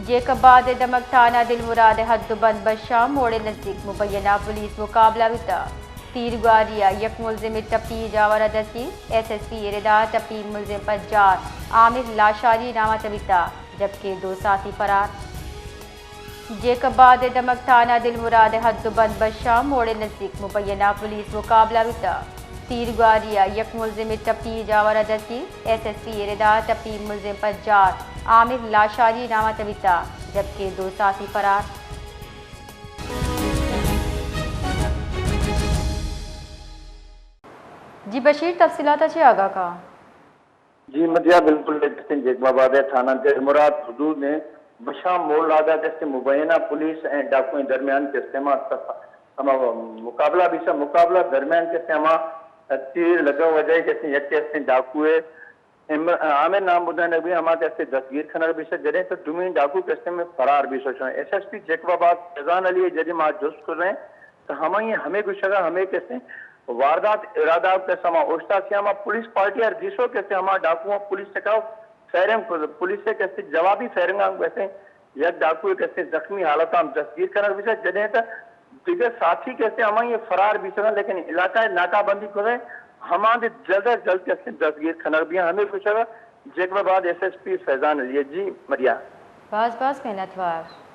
جیکباد دمک تھانہ دل مراد حد بند بشام موڑے نزدیک مبینہ پولیس مقابلہ بتا تیر گواریا یک ملزم ٹپی جاورہ دستی ایس ایس پی اردا ٹپی ملزم پر جار عامر لاشاری نامہ تبتا جبکہ 2 ساتھی فرار جیکباد دمک تھانہ دل مراد حد بند بشام موڑے نزدیک مبینہ پولیس مقابلہ بتا تیر گواریا یک ملزم ٹپی جاورہ دستی ایس ایس پی اردا ٹپی ملزم پر جار عامر لاشاری نامہ تبتا جبکہ 2 ساتھی فرار جی بشیر تفصیلات اچھے آگاہ کا جی مدیہ بالکل جیکباد تھانہ دل مراد حدود میں بشام موڑ لاگا کیسے مبینہ پولیس اینڈ ڈاکوئیں درمیان کے استعمال مقابلہ بھی سا مقابلہ درمیان کے سما تیر لگا وجہ کیسے یک کیسے ڈاکوئے عامر نام بدھانے بھی ہما کیسے دستگیر کھنر بھی سے جڑے تو دومین ڈاکو کیسے میں فرار بھی سوچ رہے ہیں ایس ایس پی جیکباد فیضان علی جڑی ماں جست کر رہے ہیں تو ہمیں کچھ اگر ہمیں کیسے واردات ارادہ کے سما اوشتا سے ہما پولیس پارٹی اور جیسو کیسے ہما ڈاکو پولیس سے کہو فیرنگ پولیس سے کیسے جوابی فیرنگ ویسے یک ڈاکو کیسے زخمی حالت ہم دستگیر کھنر بھی سے جڑے تو دیگر ساتھی کیسے ہمیں یہ فرار بھی سکیں لیکن علاقہ ناکہ بندی کریں ہمارے جلد از جلد کیسے دستگیر کھنر بھی ہمیں کچھ اگر جیکباد ایس ایس پی فیضان علی جی مدیہ باز محنت وار